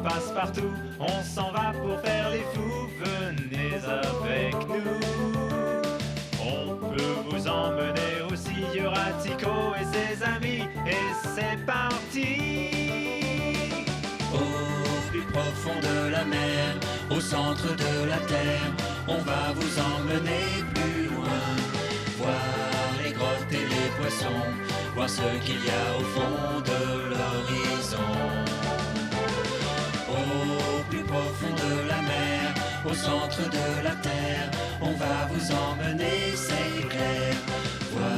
passe-partout, on s'en va pour faire les fous, venez avec nous. On peut vous emmener aussi, il y aura Tico et ses amis, et c'est parti. Au plus profond de la mer, au centre de la terre, on va vous emmener plus loin. Voir les grottes et les poissons, voir ce qu'il y a au fond de l'horizon. Au plus profond de la mer, au centre de la terre, on va vous emmener, c'est clair. Voir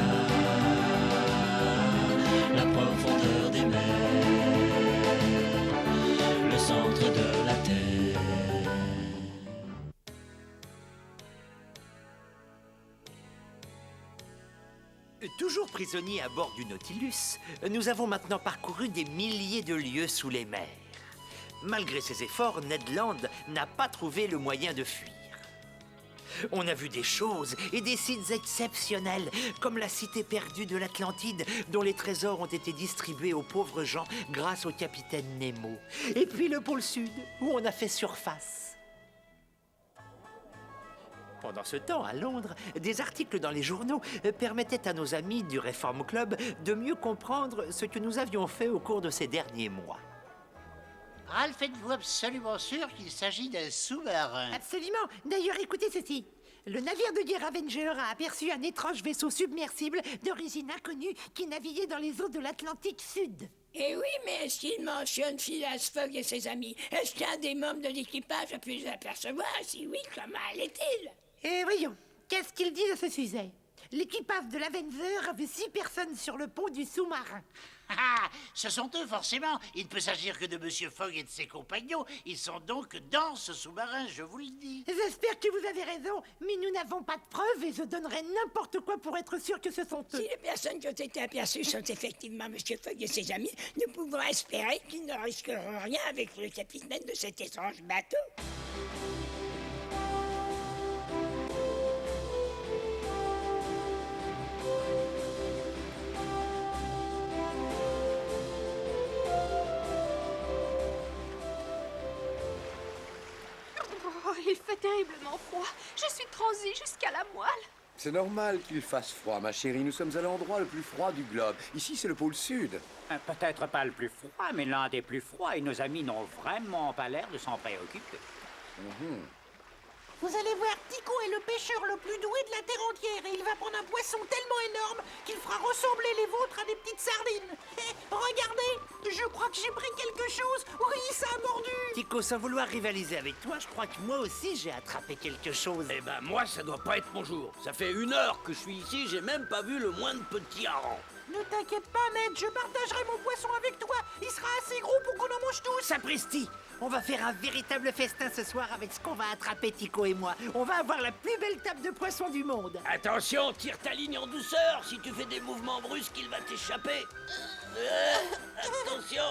la profondeur des mers, le centre de la terre. Toujours prisonniers à bord du Nautilus, nous avons maintenant parcouru des milliers de lieues sous les mers. Malgré ses efforts, Ned Land n'a pas trouvé le moyen de fuir. On a vu des choses et des sites exceptionnels, comme la cité perdue de l'Atlantide, dont les trésors ont été distribués aux pauvres gens grâce au capitaine Nemo. Et puis le pôle Sud, où on a fait surface. Pendant ce temps, à Londres, des articles dans les journaux permettaient à nos amis du Reform Club de mieux comprendre ce que nous avions fait au cours de ces derniers mois. Ralph, êtes-vous absolument sûr qu'il s'agit d'un sous-marin? Absolument. D'ailleurs, écoutez ceci. Le navire de guerre Avenger a aperçu un étrange vaisseau submersible d'origine inconnue qui naviguait dans les eaux de l'Atlantique Sud. Eh oui, mais est-ce qu'il mentionne Phileas Fogg et ses amis? Est-ce qu'un des membres de l'équipage a pu les apercevoir? Si oui, comment allait-il? Et voyons, qu'est-ce qu'il dit à ce sujet? L'équipage de l'Avenger avait 6 personnes sur le pont du sous-marin. Ah, ce sont eux, forcément. Il ne peut s'agir que de Monsieur Fogg et de ses compagnons. Ils sont donc dans ce sous-marin, je vous le dis. J'espère que vous avez raison, mais nous n'avons pas de preuves et je donnerais n'importe quoi pour être sûr que ce sont eux. Si les personnes qui ont été aperçues sont effectivement M. Fogg et ses amis, nous pouvons espérer qu'ils ne risqueront rien avec le capitaine de cet étrange bateau. Oh, il fait terriblement froid. Je suis transie jusqu'à la moelle. C'est normal qu'il fasse froid, ma chérie. Nous sommes à l'endroit le plus froid du globe. Ici, c'est le pôle Sud. Peut-être pas le plus froid, mais l'un des plus froids, et nos amis n'ont vraiment pas l'air de s'en préoccuper. Vous allez voir, Tico est le pêcheur le plus doué de la terre entière et il va prendre un poisson tellement énorme qu'il fera ressembler les vôtres à des petites sardines. Regardez, je crois que j'ai pris quelque chose. Oui, ça a mordu. Tico, sans vouloir rivaliser avec toi, je crois que moi aussi j'ai attrapé quelque chose. Eh ben moi, ça doit pas être mon jour. Ça fait 1 heure que je suis ici, j'ai même pas vu le moindre petit hareng. Ne t'inquiète pas, Ned, je partagerai mon poisson avec toi. Il sera assez gros pour qu'on en mange tous. Sapristi, on va faire un véritable festin ce soir avec ce qu'on va attraper, Tico et moi. On va avoir la plus belle table de poissons du monde. Attention, tire ta ligne en douceur. Si tu fais des mouvements brusques, il va t'échapper. Attention.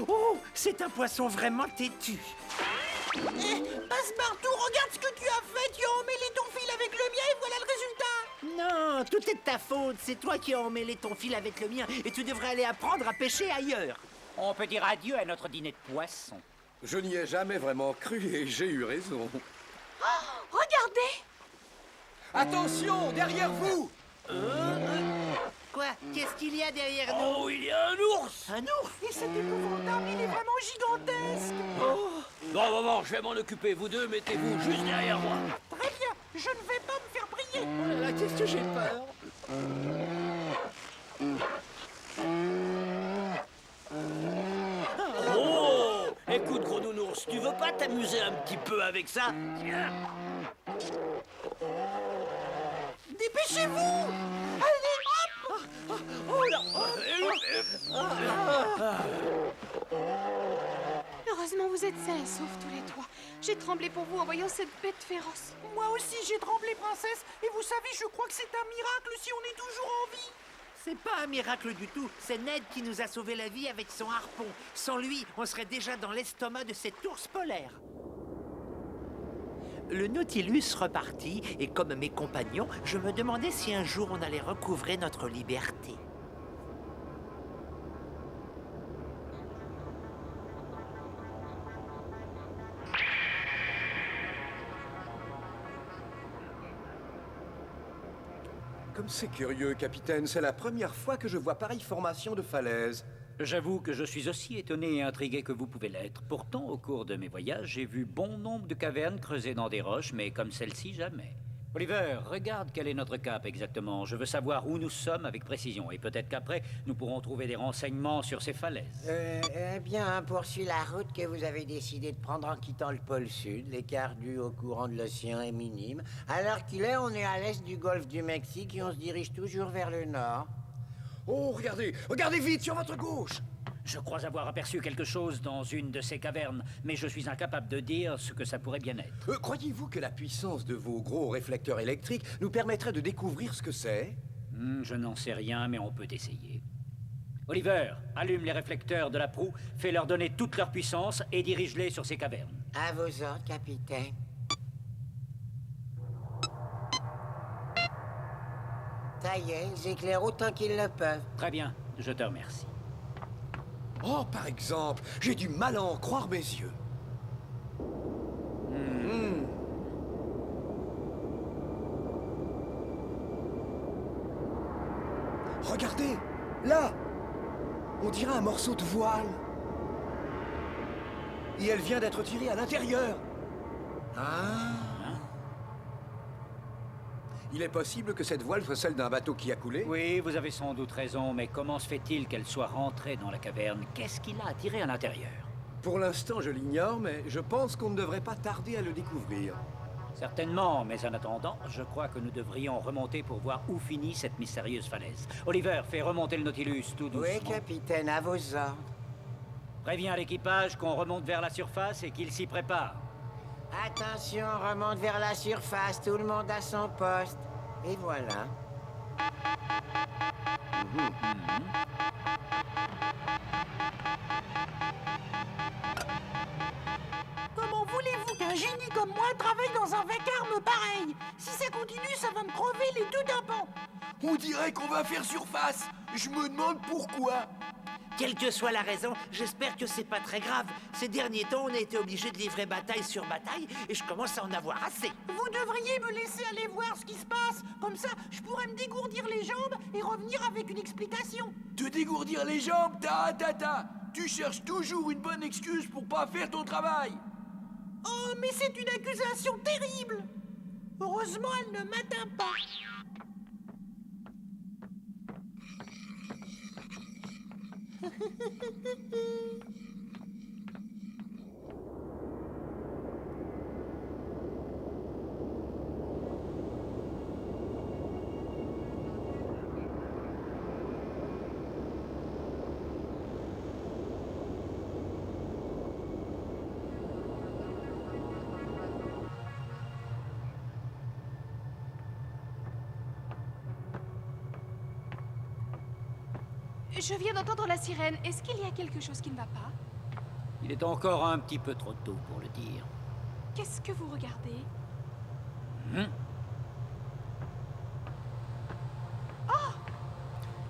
Oh, c'est un poisson vraiment têtu. Passe-partout, regarde ce que tu as fait. Tu as emmêlé ton fil avec le mien et voilà le résultat. Non, tout est de ta faute. C'est toi qui as emmêlé ton fil avec le mien et tu devrais aller apprendre à pêcher ailleurs. On peut dire adieu à notre dîner de poisson. Je n'y ai jamais vraiment cru et j'ai eu raison. Oh, regardez! Attention, derrière vous! Quoi? Qu'est-ce qu'il y a derrière nous? Oh, il y a un ours. Un ours? Et c'est épouvantable, il est vraiment gigantesque. Bon, je vais m'en occuper. Vous deux, mettez-vous juste derrière moi. Très bien, je ne vais pas me faire briller. Oh là là, qu'est-ce que j'ai peur. Oh, écoute, gros nounours, tu veux pas t'amuser un petit peu avec ça? Tiens. Dépêchez-vous. Allez, hop. Oh là. Heureusement, vous êtes sains et saufs tous les trois. J'ai tremblé pour vous en voyant cette bête féroce. Moi aussi, j'ai tremblé, princesse. Et vous savez, je crois que c'est un miracle si on est toujours en vie. C'est pas un miracle du tout. C'est Ned qui nous a sauvé la vie avec son harpon. Sans lui, on serait déjà dans l'estomac de cet ours polaire. Le Nautilus repartit, et comme mes compagnons, je me demandais si un jour on allait recouvrer notre liberté. Comme c'est curieux, capitaine, c'est la première fois que je vois pareille formation de falaise. J'avoue que je suis aussi étonné et intrigué que vous pouvez l'être. Pourtant, au cours de mes voyages, j'ai vu bon nombre de cavernes creusées dans des roches, mais comme celle-ci, jamais. Oliver, regarde quel est notre cap exactement. Je veux savoir où nous sommes avec précision, et peut-être qu'après, nous pourrons trouver des renseignements sur ces falaises. Eh bien, poursuit la route que vous avez décidé de prendre en quittant le pôle sud. L'écart dû au courant de l'océan est minime. À l'heure qu'il est, on est à l'est du golfe du Mexique et on se dirige toujours vers le nord. Oh, regardez! Regardez vite, sur votre gauche! Je crois avoir aperçu quelque chose dans une de ces cavernes, mais je suis incapable de dire ce que ça pourrait bien être. Croyez-vous que la puissance de vos gros réflecteurs électriques nous permettrait de découvrir ce que c'est? Je n'en sais rien, mais on peut essayer. Oliver, allume les réflecteurs de la proue, fais-leur donner toute leur puissance et dirige-les sur ces cavernes. À vos ordres, capitaine. Ça y est, ils éclairent autant qu'ils le peuvent. Très bien, je te remercie. Oh, par exemple, j'ai du mal à en croire mes yeux. Regardez, là, on dirait un morceau de voile. Et elle vient d'être tirée à l'intérieur. Il est possible que cette voile soit celle d'un bateau qui a coulé? Oui, vous avez sans doute raison, mais comment se fait-il qu'elle soit rentrée dans la caverne? Qu'est-ce qui l'a attirée à l'intérieur? Pour l'instant, je l'ignore, mais je pense qu'on ne devrait pas tarder à le découvrir. Certainement, mais en attendant, je crois que nous devrions remonter pour voir où finit cette mystérieuse falaise. Oliver, fais remonter le Nautilus tout doucement. Oui, capitaine, à vos ordres. Préviens l'équipage qu'on remonte vers la surface et qu'il s'y prépare. Attention, on remonte vers la surface, tout le monde à son poste. Et voilà. Comment voulez-vous qu'un génie comme moi travaille dans un vacarme pareil? Si ça continue, ça va me crever les deux d'un pan. On dirait qu'on va faire surface. Je me demande pourquoi. Quelle que soit la raison, j'espère que c'est pas très grave. Ces derniers temps, on a été obligés de livrer bataille sur bataille et je commence à en avoir assez. Vous devriez me laisser aller voir ce qui se passe. Comme ça, je pourrais me dégourdir les jambes et revenir avec une explication. Te dégourdir les jambes, Tu cherches toujours une bonne excuse pour pas faire ton travail. Oh, mais c'est une accusation terrible. Heureusement, elle ne m'atteint pas. Je viens d'entendre la sirène. Est-ce qu'il y a quelque chose qui ne va pas? Il est encore un petit peu trop tôt pour le dire. Qu'est-ce que vous regardez?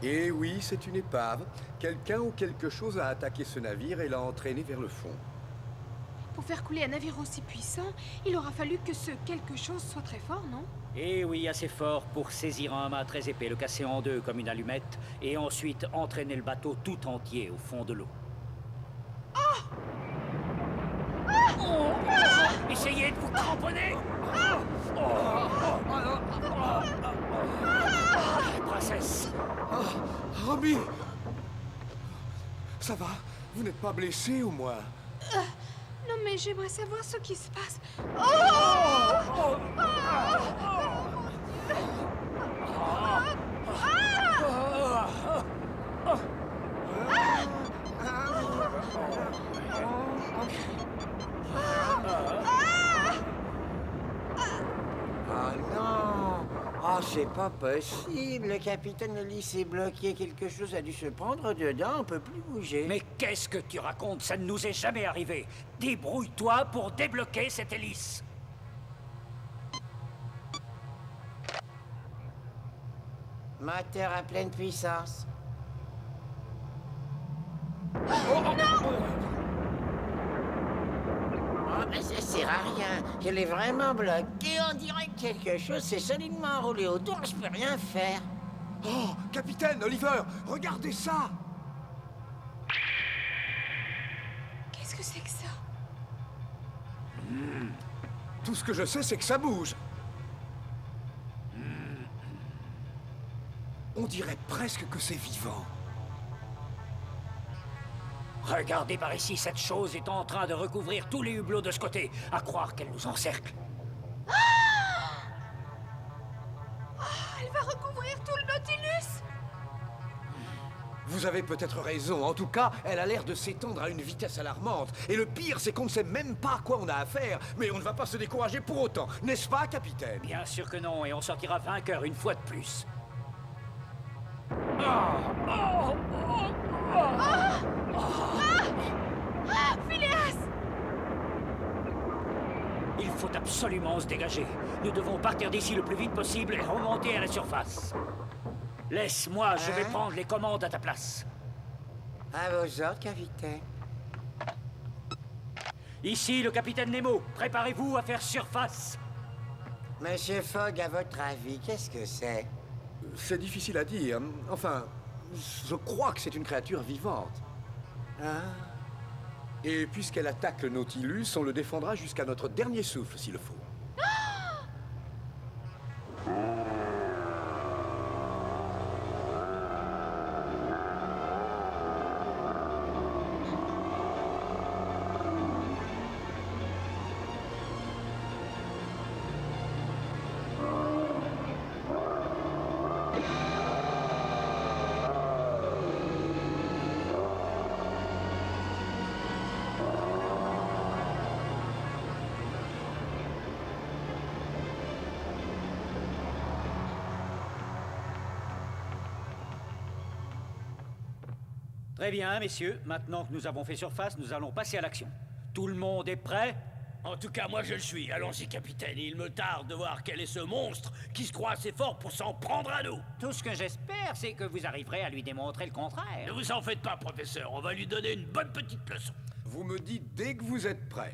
Eh oui, c'est une épave. Quelqu'un ou quelque chose a attaqué ce navire et l'a entraîné vers le fond. Pour faire couler un navire aussi puissant, il aura fallu que ce quelque chose soit très fort, non? Eh oui, assez fort pour saisir un mât très épais, le casser en deux comme une allumette, et ensuite entraîner le bateau tout entier au fond de l'eau. Essayez de vous cramponner! Princesse! Robbie! Ça va? Vous n'êtes pas blessé au moins? Non, mais j'aimerais savoir ce qui se passe. Oh non! Oh, c'est pas possible. Le capitaine Ellis s'est bloqué. Quelque chose a dû se prendre dedans. On peut plus bouger. Mais qu'est-ce que tu racontes? Ça ne nous est jamais arrivé. Débrouille-toi pour débloquer cette hélice. Moteur à pleine puissance. Oh, mais ça sert à rien. Je l'ai vraiment bloqué. On dirait que quelque chose s'est solidement enroulé autour. Je peux rien faire. Oh, capitaine, Oliver, regardez ça! Qu'est-ce que c'est que ça? Tout ce que je sais, c'est que ça bouge. On dirait presque que c'est vivant. Regardez par ici, cette chose est en train de recouvrir tous les hublots de ce côté. À croire qu'elle nous encercle. Elle va recouvrir tout le Nautilus. Vous avez peut-être raison. En tout cas, elle a l'air de s'étendre à une vitesse alarmante. Et le pire, c'est qu'on ne sait même pas à quoi on a affaire. Mais on ne va pas se décourager pour autant. N'est-ce pas, capitaine? Bien sûr que non, et on sortira vainqueur une fois de plus. Phileas! Il faut absolument se dégager. Nous devons partir d'ici le plus vite possible et remonter à la surface. Laisse-moi, je vais prendre les commandes à ta place. À vos ordres, capitaine. Ici, le capitaine Nemo. Préparez-vous à faire surface. Monsieur Fogg, à votre avis, qu'est-ce que c'est? C'est difficile à dire. Enfin, je crois que c'est une créature vivante. Et puisqu'elle attaque le Nautilus, on le défendra jusqu'à notre dernier souffle, s'il le faut. Très bien, messieurs. Maintenant que nous avons fait surface, nous allons passer à l'action. Tout le monde est prêt? En tout cas, moi je le suis. Allons-y, capitaine. Il me tarde de voir quel est ce monstre qui se croit assez fort pour s'en prendre à nous. Tout ce que j'espère, c'est que vous arriverez à lui démontrer le contraire. Ne vous en faites pas, professeur. On va lui donner une bonne petite leçon. Vous me dites dès que vous êtes prêt.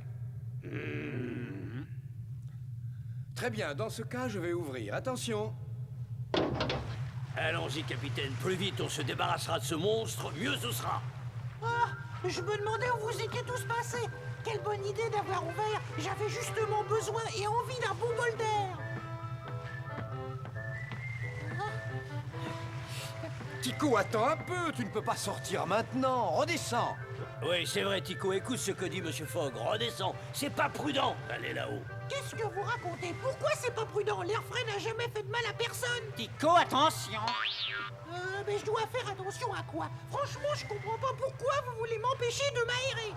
Très bien, dans ce cas, je vais ouvrir. Attention. Allons-y, capitaine. Plus vite on se débarrassera de ce monstre, mieux ce sera. Ah, je me demandais où vous étiez tous passés. Quelle bonne idée d'avoir ouvert. J'avais justement besoin et envie d'un bon bol d'air. Tico, attends un peu. Tu ne peux pas sortir maintenant. Redescends. Oui, c'est vrai, Tico. Écoute ce que dit Monsieur Fogg. Redescends. C'est pas prudent d'aller là-haut. Qu'est-ce que vous racontez? Pourquoi c'est pas prudent? L'air frais n'a jamais fait de mal à personne. Tico, attention! Mais je dois faire attention à quoi? Franchement, je comprends pas pourquoi vous voulez m'empêcher de m'aérer.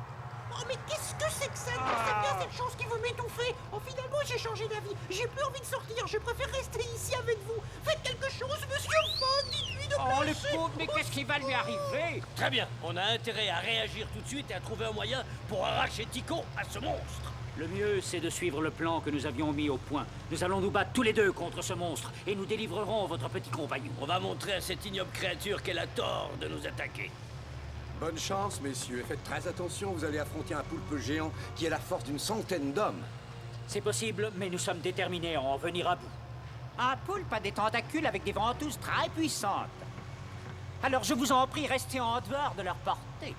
Oh, mais qu'est-ce que c'est que ça? C'est bien cette chose qui veut m'étouffer. Oh, finalement, j'ai changé d'avis. J'ai plus envie de sortir. Je préfère rester ici avec vous. Faites quelque chose, monsieur Fogg. Dites-lui de Oh, le lâcher. pauvre, mais qu'est-ce qui va lui arriver? Très bien. On a intérêt à réagir tout de suite et à trouver un moyen pour arracher Tico à ce monstre. Le mieux, c'est de suivre le plan que nous avions mis au point. Nous allons nous battre tous les deux contre ce monstre et nous délivrerons votre petit compagnon. On va montrer à cette ignoble créature qu'elle a tort de nous attaquer. Bonne chance, messieurs. Faites très attention, vous allez affronter un poulpe géant qui a la force d'une centaine d'hommes. C'est possible, mais nous sommes déterminés à en venir à bout. Un poulpe a des tentacules avec des ventouses très puissantes. Alors je vous en prie, restez en dehors de leur portée.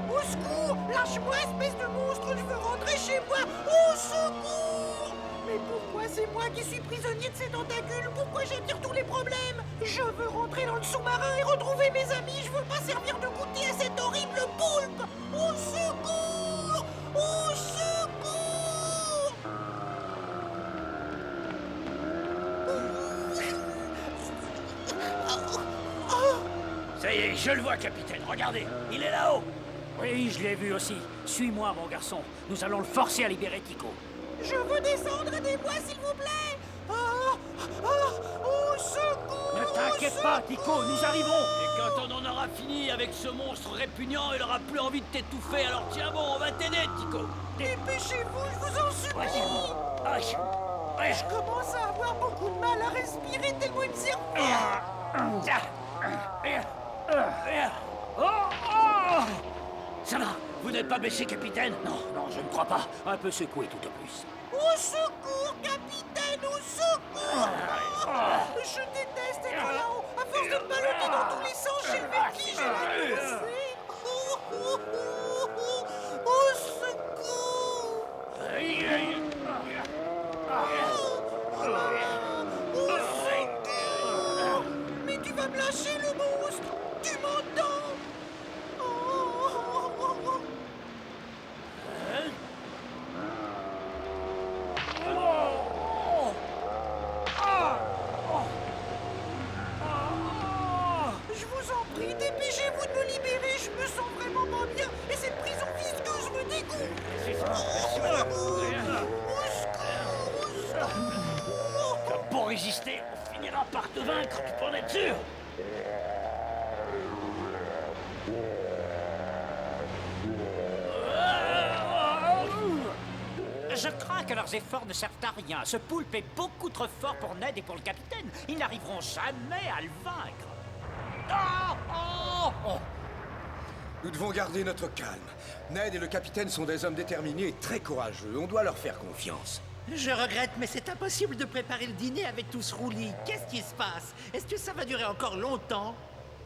Au secours! Lâche-moi, espèce de monstre! Je veux rentrer chez moi! Au secours! Mais pourquoi c'est moi qui suis prisonnier de ces tentacules? Pourquoi j'attire tous les problèmes? Je veux rentrer dans le sous-marin et retrouver mes amis! Je veux pas servir de goûter à cet horrible poulpe! Au secours! Au secours! Ça y est, je le vois, capitaine. Regardez, il est là-haut. Oui, je l'ai vu aussi. Suis-moi, mon garçon. Nous allons le forcer à libérer Tico. Je veux descendre, aidez-moi, s'il vous plaît! Au secours! Ne t'inquiète t'inquiète pas, Tico, nous arrivons. Et quand on en aura fini avec ce monstre répugnant, il aura plus envie de t'étouffer. Alors tiens bon, on va t'aider, Tico. Dépêchez-vous, je vous en supplie. Je commence à avoir beaucoup de mal à respirer tellement il me serre. Ça va, vous n'êtes pas blessé, capitaine? Non, non, je ne crois pas. Un peu secoué tout au plus. Au secours, capitaine, au secours! Je déteste être là-haut. À force de me balloter dans tous les sens, j'ai le vertige et la nausée. Au secours! Au secours! Mais tu vas me lâcher, le monstre! Tu m'entends? Je vous en prie, dépêchez-vous de me libérer, je me sens vraiment pas bien et cette prison visqueuse me dégoûte. Pour résister, on finira par te vaincre, tu peux en être sûr. Je crains que leurs efforts ne servent à rien. Ce poulpe est beaucoup trop fort pour Ned et pour le capitaine. Ils n'arriveront jamais à le vaincre. Nous devons garder notre calme. Ned et le capitaine sont des hommes déterminés et très courageux. On doit leur faire confiance. Je regrette, mais c'est impossible de préparer le dîner avec tout ce roulis. Qu'est-ce qui se passe? Est-ce que ça va durer encore longtemps?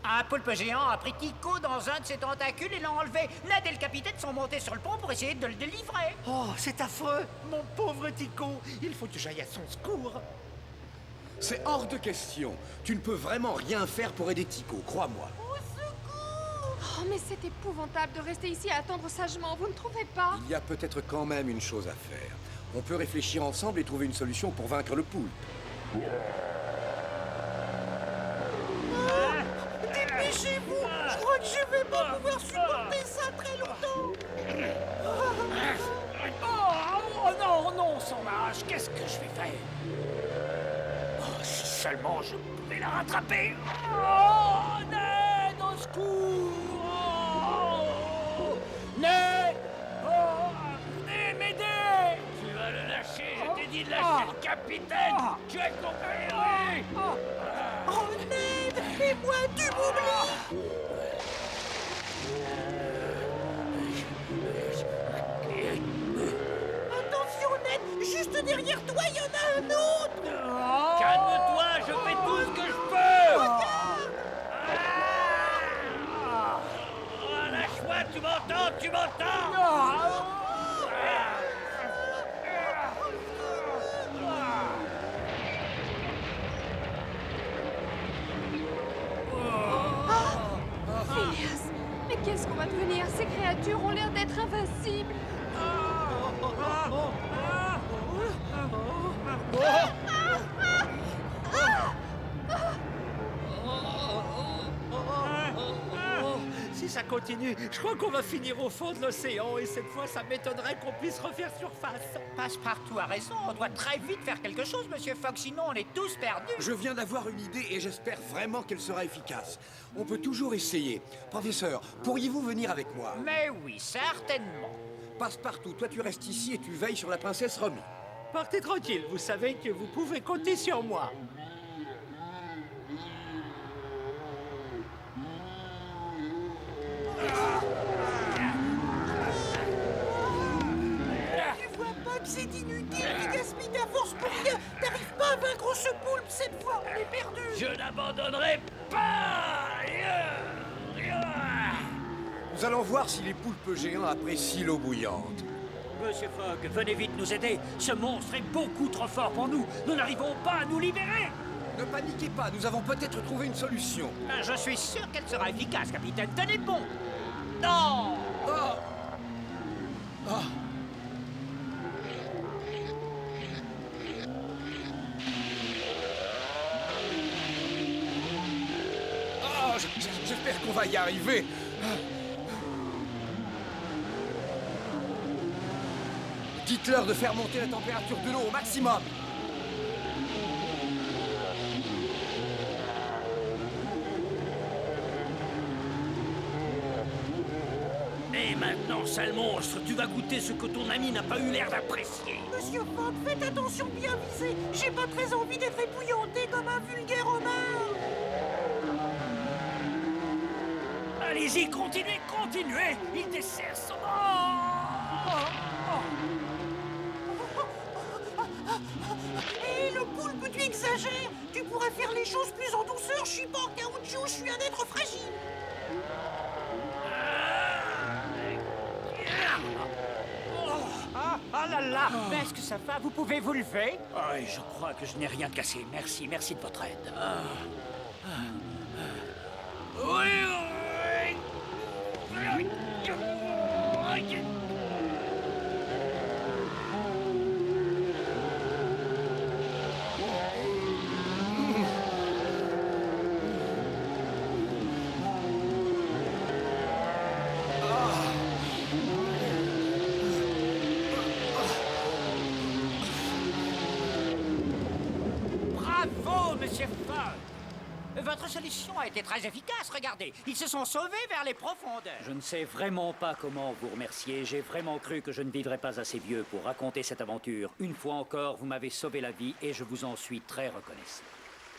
Un poulpe géant a pris Tico dans un de ses tentacules et l'a enlevé. Ned et le capitaine sont montés sur le pont pour essayer de le délivrer. Oh, c'est affreux! Mon pauvre Tico! Il faut que j'aille à son secours! C'est hors de question. Tu ne peux vraiment rien faire pour aider Tico, crois-moi. Oh, mais c'est épouvantable de rester ici à attendre sagement, vous ne trouvez pas? Il y a peut-être quand même une chose à faire. On peut réfléchir ensemble et trouver une solution pour vaincre le poulpe. Dépêchez-vous! Je crois que je vais pas pouvoir supporter ça très longtemps! Oh non, non, son âge, qu'est-ce que je vais faire? Oh, si seulement je pouvais la rattraper! Oh, Ned, au secours! Oh, Ned! Oh, venez m'aider! Tu vas le lâcher, je t'ai dit de lâcher le capitaine! Tu as compris, oui! Oh, Ned! Et moi, tu m'oublies! Attention, Ned! Juste derrière toi, il y en a un autre! Calme-toi, je fais tout ce que je peux! Lâche-moi, tu m'entends, tu m'entends! Phileas, mais qu'est-ce qu'on va devenir? Ces créatures ont l'air d'être invincibles. Si ça continue, je crois qu'on va finir au fond de l'océan et cette fois, ça m'étonnerait qu'on puisse refaire surface. Passepartout a raison. On doit très vite faire quelque chose, Monsieur Fogg, sinon on est tous perdus. Je viens d'avoir une idée et j'espère vraiment qu'elle sera efficace. On peut toujours essayer. Professeur, pourriez-vous venir avec moi? Mais oui, certainement. Passepartout, toi tu restes ici et tu veilles sur la princesse Romy. Partez tranquille, vous savez que vous pouvez compter sur moi. Tu vois pas que c'est inutile, tu gaspilles ta force pour rien! T'arrives pas à vaincre ce poulpe cette fois, on est perdu! Je n'abandonnerai pas! Nous allons voir si les poulpes géants apprécient l'eau bouillante. Monsieur Fogg, venez vite nous aider. Ce monstre est beaucoup trop fort pour nous. Nous n'arrivons pas à nous libérer. Ne paniquez pas, nous avons peut-être trouvé une solution. Je suis sûr qu'elle sera efficace, capitaine. Tenez bon. Non! J'espère qu'on va y arriver. Dites-leur de faire monter la température de l'eau au maximum. Et maintenant, sale monstre, tu vas goûter ce que ton ami n'a pas eu l'air d'apprécier. Monsieur Fogg, faites attention de bien viser. J'ai pas très envie d'être épouillanté comme un vulgaire homard. Allez-y, continuez, continuez. Il dessert son... Hé, le poulpe, tu exagères. Tu pourrais faire les choses plus en douceur. Je suis pas en caoutchouc, je suis un être fragile. Ah là là, mais est-ce que ça va? Vous pouvez vous lever? Oui, je crois que je n'ai rien cassé. Merci, merci de votre aide. Oui, oui. Bravo, monsieur Fogg. Votre solution a été très efficace, regardez. Ils se sont sauvés vers les profondeurs. Je ne sais vraiment pas comment vous remercier. J'ai vraiment cru que je ne vivrais pas assez vieux pour raconter cette aventure. Une fois encore, vous m'avez sauvé la vie et je vous en suis très reconnaissant.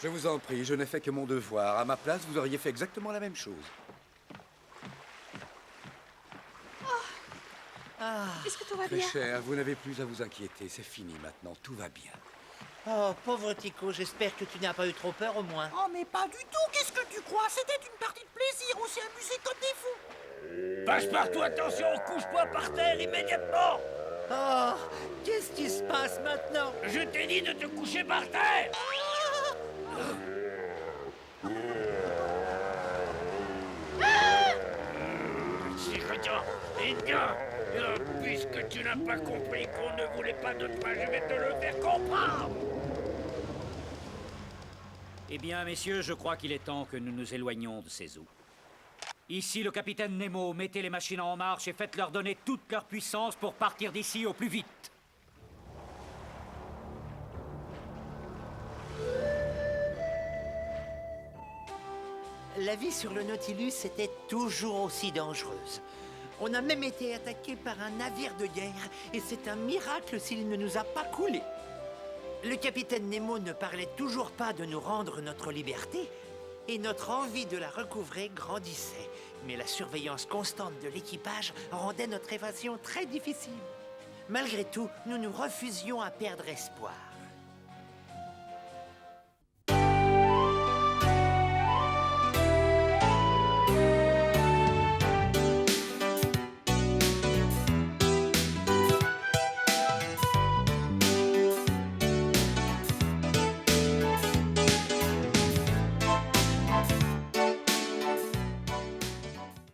Je vous en prie, je n'ai fait que mon devoir. À ma place, vous auriez fait exactement la même chose. Est-ce que tout va Très bien? cher, vous n'avez plus à vous inquiéter. C'est fini maintenant, tout va bien. Oh, pauvre Tico, j'espère que tu n'as pas eu trop peur au moins. Oh, mais pas du tout. Qu'est-ce que tu crois? C'était une partie de plaisir. On s'est amusé comme des fous. Passe-partout, attention, couche-toi par terre immédiatement. Oh, qu'est-ce qui se passe maintenant? Je t'ai dit de te coucher par terre. Puisque tu n'as pas compris qu'on ne voulait pas de toi, je vais te le faire comprendre. Eh bien, messieurs, je crois qu'il est temps que nous nous éloignions de ces eaux. Ici, le capitaine Nemo, mettez les machines en marche et faites-leur donner toute leur puissance pour partir d'ici au plus vite. La vie sur le Nautilus était toujours aussi dangereuse. On a même été attaqué par un navire de guerre et c'est un miracle s'il ne nous a pas coulé. Le capitaine Nemo ne parlait toujours pas de nous rendre notre liberté et notre envie de la recouvrer grandissait. Mais la surveillance constante de l'équipage rendait notre évasion très difficile. Malgré tout, nous nous refusions à perdre espoir.